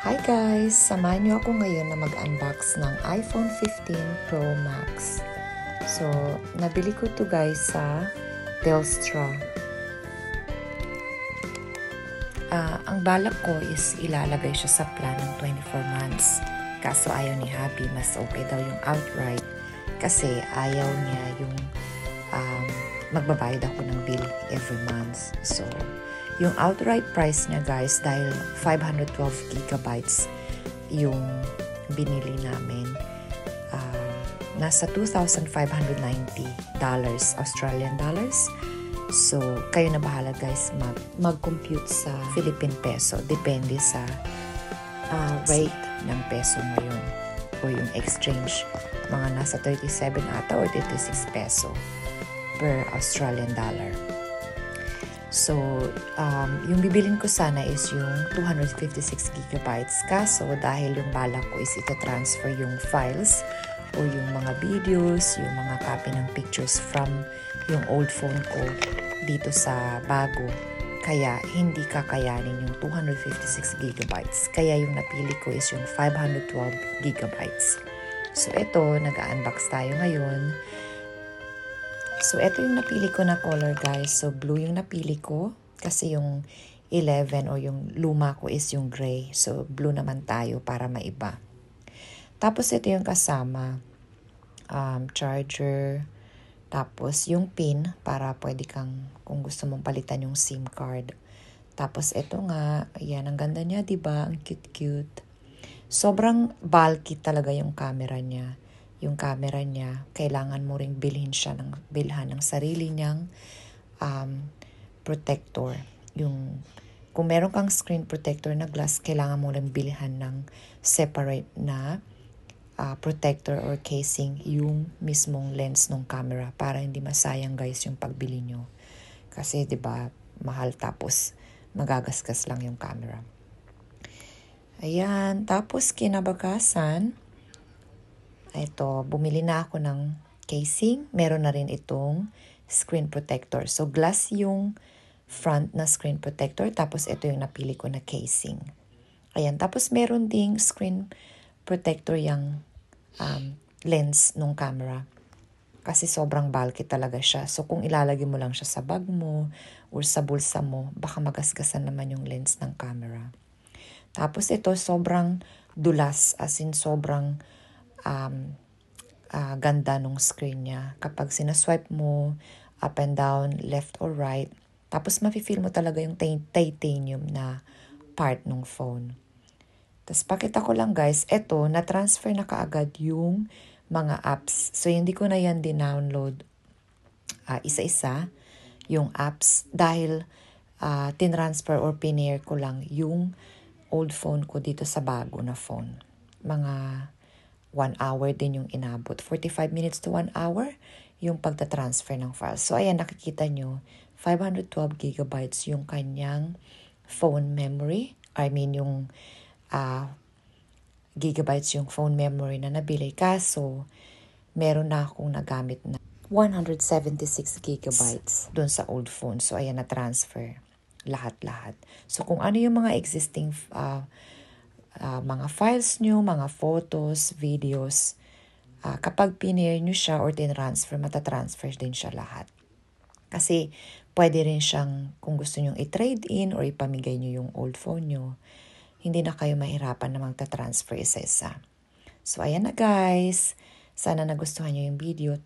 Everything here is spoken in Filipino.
Hi guys! Samahan niyo ako ngayon na mag-unbox ng iPhone 15 Pro Max. So, nabili ko to guys sa Telstra. Ang balak ko is ilalagay siya sa plan ng 24 months. Kaso ayaw ni Happy, mas okay daw yung outright. Kasi ayaw niya yung magbabayad ako ng bill every month. So, yung outright price niya guys, dahil 512 gigabytes yung binili namin, nasa $2,590 Australian dollars. So, kayo na bahala guys mag-compute sa Philippine peso. Depende sa rate ng peso ngayon o yung exchange. Mga nasa 37 ata o 36 peso per Australian dollar. So, yung bibilin ko sana is yung 256 gigabytes. Kaso, dahil yung balak ko is ita-transfer yung files o yung mga videos, yung mga copy ng pictures from yung old phone ko dito sa bago. Kaya, hindi kakayanin yung 256 gigabytes. Kaya yung napili ko is yung 512 gigabytes. So, ito, nag-unbox tayo ngayon. So, ito yung napili ko na color guys. So, blue yung napili ko. Kasi yung 11 o yung luma ko is yung gray. So, blue naman tayo para maiba. Tapos, ito yung kasama. Charger. Tapos, yung pin para pwede kang, kung gusto mong palitan yung SIM card. Tapos, ito nga. Ayan, ang ganda niya, diba? Ang cute-cute. Sobrang bulky talaga yung camera niya. Yung camera niya, kailangan mo ring bilhin ng sarili niyang protector. Kung meron kang screen protector na glass, kailangan mo ring bilhin ng separate na protector or casing yung mismong lens ng camera para hindi masayang guys yung pagbili nyo. Kasi 'di ba mahal tapos magagasgas lang yung camera. Ayan, tapos kinabukasan, ito, bumili na ako ng casing. Meron na rin itong screen protector. So, glass yung front na screen protector. Tapos, ito yung napili ko na casing. Ayan, tapos meron ding screen protector yung lens ng camera. Kasi sobrang bulky talaga siya. So, kung ilalagay mo lang siya sa bag mo or sa bulsa mo, baka magasgasan naman yung lens ng camera. Tapos ito, sobrang dulas, as in sobrang ganda nung screen niya. Kapag sinaswipe mo, up and down, left or right, tapos mafe-feel mo talaga yung titanium na part ng phone. Tapos pakita ko lang guys, ito, na-transfer na kaagad yung mga apps. So, hindi ko na yan din-download isa-isa, yung apps, dahil tinransfer or pinair ko lang yung old phone ko dito sa bago na phone. Mga 1 hour din yung inabot. 45 minutes to 1 hour yung pagta-transfer ng files. So, ayan, nakikita nyo, 512 gigabytes yung kanyang phone memory. I mean, yung gigabytes yung phone memory na nabili. Kaso, meron na akong nagamit na 176 gigabytes dun sa old phone. So, ayan, na-transfer. Lahat-lahat. So, kung ano yung mga existing mga files nyo, mga photos, videos, kapag pinair nyo siya or tinransfer, matatransfer din siya lahat. Kasi, pwede rin siyang, kung gusto nyo i-trade in or ipamigay nyo yung old phone nyo, hindi na kayo mahirapan na magta-transfer isa-isa. So, ayan na guys. Sana nagustuhan nyo yung video.